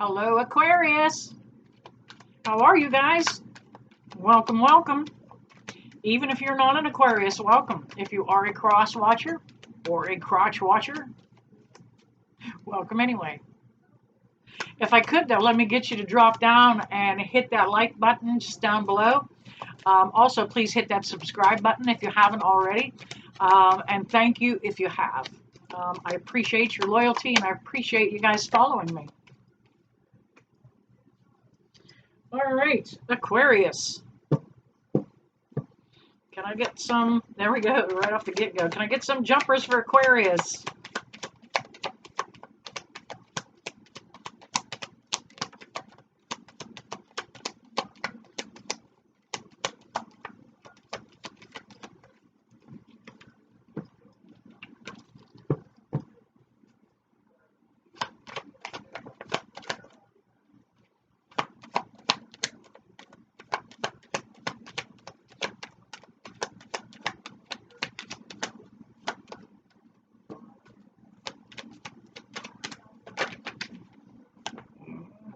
Hello, Aquarius. How are you guys? Welcome, welcome. Even if you're not an Aquarius, welcome. If you are a cross watcher or a crotch watcher, welcome anyway. If I could, though, let me get you to drop down and hit that like button just down below. Also, please hit that subscribe button if you haven't already. And thank you if you have. I appreciate your loyalty and I appreciate you guys following me. All right, Aquarius. Can I get some, there we go, right off the get-go. Can I get some jumpers for Aquarius?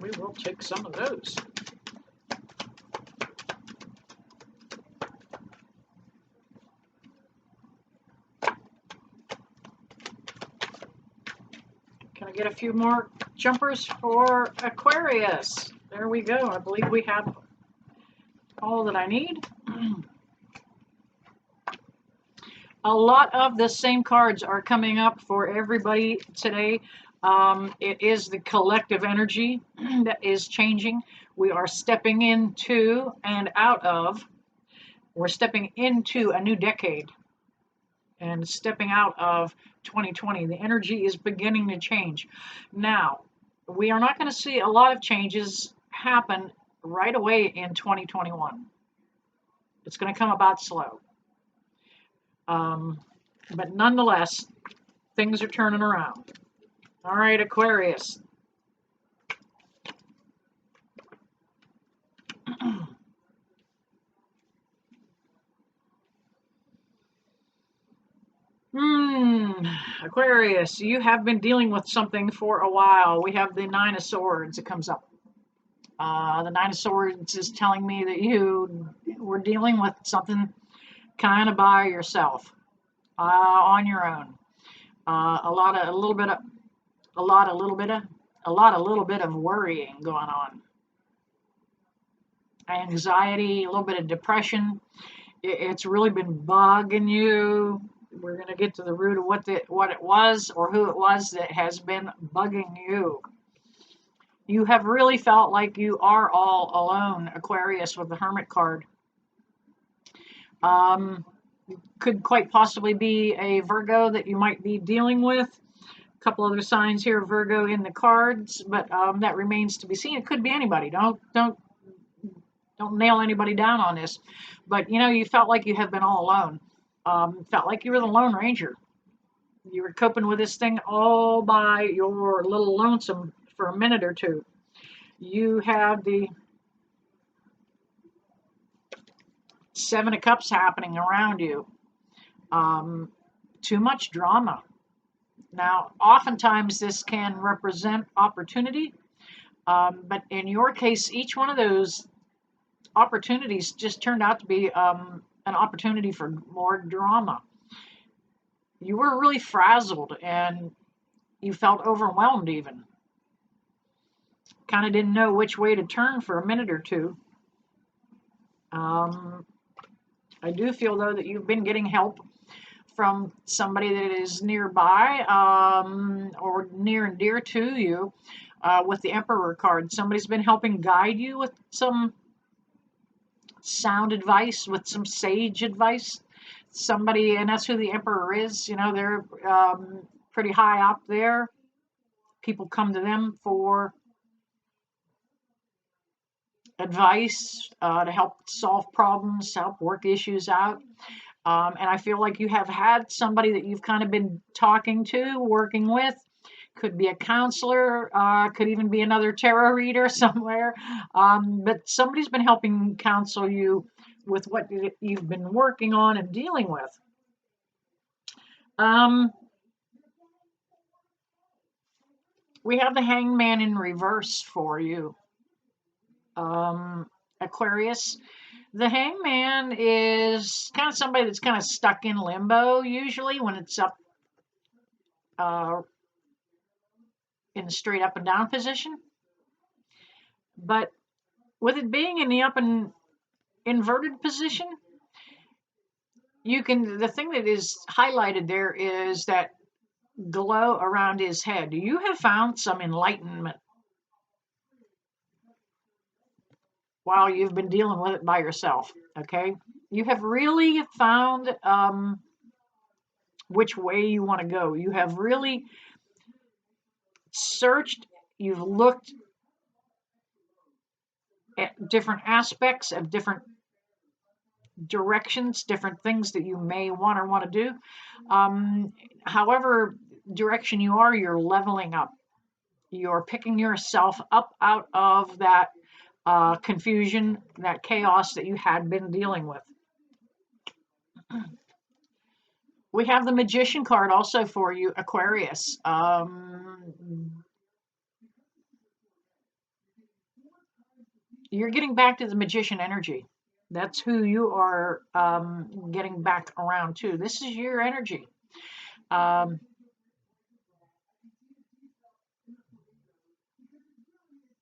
We will take some of those. Can I get a few more jumpers for Aquarius? There we go. I believe we have all that I need. A lot of the same cards are coming up for everybody today. It is the collective energy that is changing. We are stepping into and out of, we're stepping into a new decade and stepping out of 2020. The energy is beginning to change. Now, we are not going to see a lot of changes happen right away in 2021. It's going to come about slow. But nonetheless, things are turning around. All right, Aquarius. Aquarius, you have been dealing with something for a while. We have the Nine of Swords that comes up. The Nine of Swords is telling me that you were dealing with something kind of by yourself, on your own. A little bit of worrying going on. Anxiety, a little bit of depression. It's really been bugging you. We're going to get to the root of what it was or who it was that has been bugging you. You have really felt like you are all alone, Aquarius, with the Hermit card. Could quite possibly be a Virgo that you might be dealing with. A couple other signs here, Virgo in the cards, but that remains to be seen. It could be anybody. Don't nail anybody down on this. But you know, you felt like you have been all alone. Felt like you were the Lone Ranger. You were coping with this thing all by your little lonesome for a minute or two. You have the Seven of Cups happening around you. Too much drama. Now, oftentimes this can represent opportunity, but in your case, each one of those opportunities just turned out to be an opportunity for more drama. You were really frazzled and you felt overwhelmed even. Kind of didn't know which way to turn for a minute or two. I do feel, though, that you've been getting help from somebody that is nearby or near and dear to you with the Emperor card. Somebody's been helping guide you with some sound advice, with some sage advice. Somebody, and that's who the Emperor is. You know, they're pretty high up there. People come to them for advice to help solve problems, to help work issues out. And I feel like you have had somebody that you've kind of been talking to, working with. Could be a counselor, could even be another tarot reader somewhere. But somebody's been helping counsel you with what you've been working on and dealing with. We have the Hangman in reverse for you, Aquarius. The Hangman is kind of somebody that's kind of stuck in limbo usually when it's up uh, in the straight up and down position. But with it being in the up and inverted position, you can, the thing that is highlighted there is that glow around his head. You have found some enlightenment while you've been dealing with it by yourself. Okay, you have really found which way you want to go. You have really searched, you've looked at different aspects of different directions, different things that you may want to do. However direction you are, you're leveling up. You're picking yourself up out of that confusion, that chaos that you had been dealing with. We have the Magician card also for you, Aquarius. You're getting back to the Magician energy. That's who you are getting back around to. This is your energy.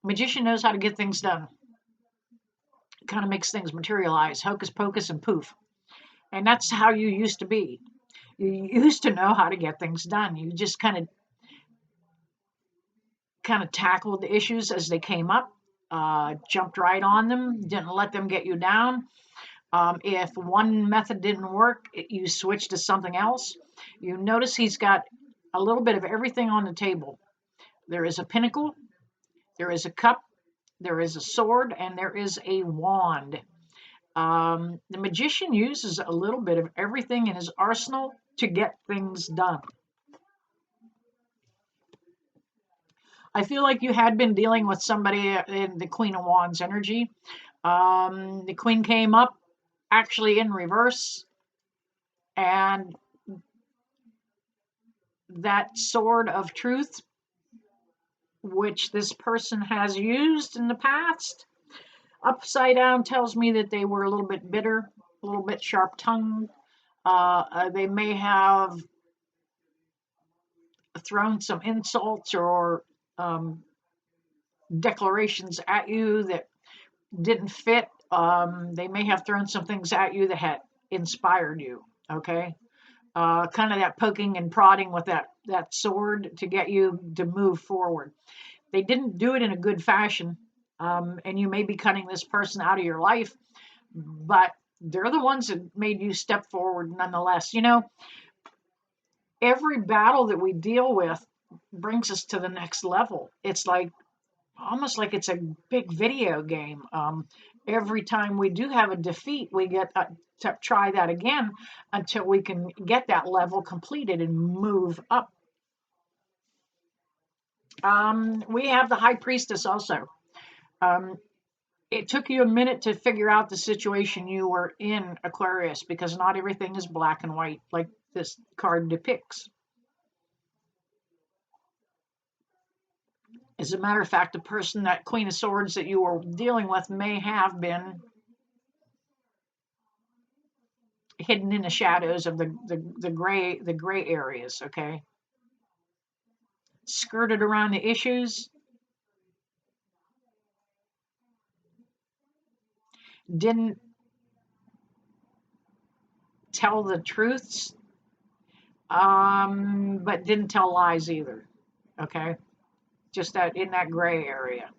Magician knows how to get things done. Kind of makes things materialize, hocus pocus and poof. And that's how you used to be. You used to know how to get things done. You just kind of tackled the issues as they came up, jumped right on them, didn't let them get you down. If one method didn't work, you switched to something else. You notice he's got a little bit of everything on the table. There is a pinnacle, there is a cup, there is a sword, and there is a wand. The magician uses a little bit of everything in his arsenal to get things done. I feel like you had been dealing with somebody in the Queen of Wands energy. The Queen came up actually in reverse, and that sword of truth, which this person has used in the past, upside down tells me that they were a little bit bitter, a little bit sharp-tongued. They may have thrown some insults or declarations at you that didn't fit. They may have thrown some things at you that had inspired you. Okay, kind of that poking and prodding with that sword to get you to move forward. They didn't do it in a good fashion, and you may be cutting this person out of your life, but they're the ones that made you step forward nonetheless. Every battle that we deal with brings us to the next level. It's like almost like it's a big video game. Every time we do have a defeat, we get to try that again until we can get that level completed and move up. We have the High Priestess also. It took you a minute to figure out the situation you were in, Aquarius, because not everything is black and white like this card depicts. As a matter of fact, the person, that Queen of Swords that you were dealing with, may have been hidden in the shadows of the gray areas. Okay, skirted around the issues, didn't tell the truths, but didn't tell lies either. Okay, just that in that gray area.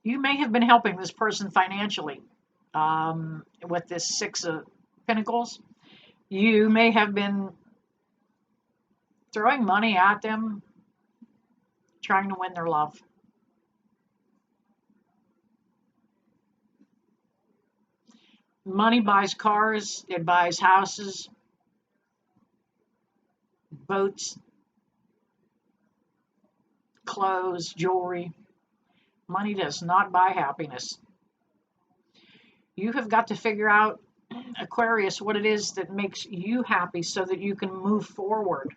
You may have been helping this person financially with this Six of Pentacles. You may have been throwing money at them, trying to win their love. Money buys cars, it buys houses, boats, clothes, jewelry. Money does not buy happiness. You have got to figure out, Aquarius, what it is that makes you happy so that you can move forward.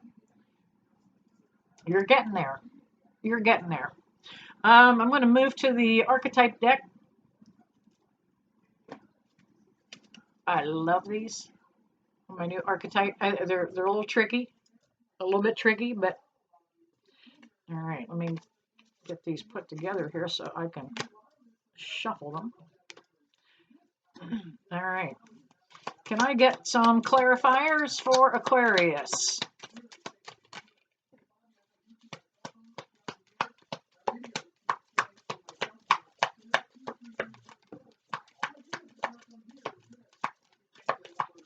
You're getting there. You're getting there. I'm going to move to the archetype deck. I love these. My new archetype. They're a little tricky, a little bit tricky, but all right. Let me get these put together here so I can shuffle them. All right. Can I get some clarifiers for Aquarius?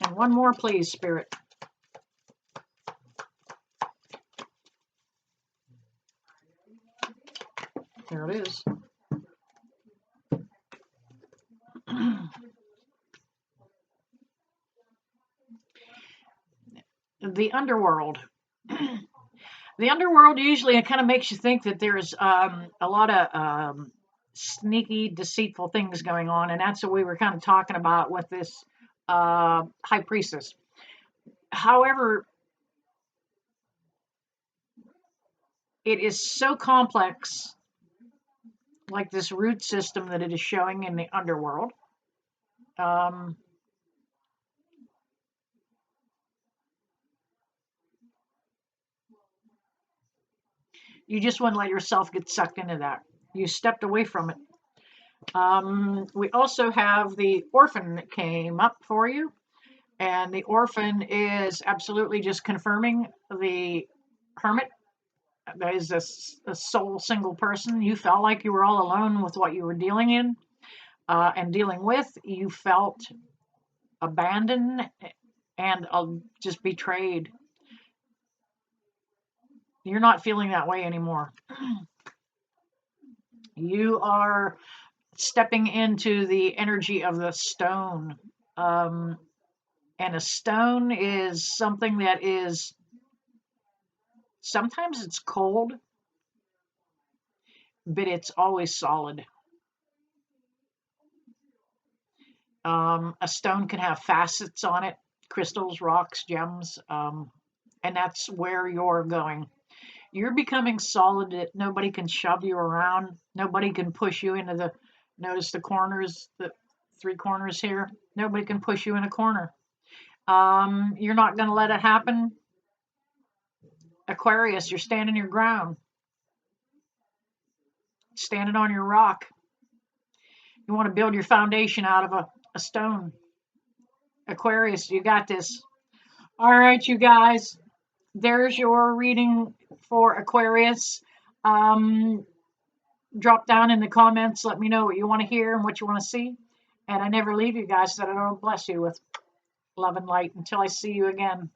And one more, please, Spirit. There it is. The underworld. The underworld usually kind of makes you think that there's a lot of sneaky, deceitful things going on, and that's what we were kind of talking about with this high priestess. However, it is so complex, like this root system that it is showing in the underworld. You just wouldn't let yourself get sucked into that. You stepped away from it. We also have the orphan that came up for you. And the orphan is absolutely just confirming the hermit. That is a sole single person. You felt like you were all alone with what you were dealing in and dealing with. You felt abandoned and just betrayed. You're not feeling that way anymore. You are stepping into the energy of the stone. And a stone is something that is, sometimes it's cold, but it's always solid. A stone can have facets on it, crystals, rocks, gems, and that's where you're going. You're becoming solid that nobody can shove you around. Nobody can push you into the, notice the corners, the three corners here. Nobody can push you in a corner. You're not going to let it happen. Aquarius, you're standing your ground. Standing on your rock. You want to build your foundation out of a stone. Aquarius, you got this. All right, you guys. There's your reading for Aquarius. Drop down in the comments. Let me know what you want to hear and what you want to see. And I never leave you guys so that I don't bless you with love and light until I see you again.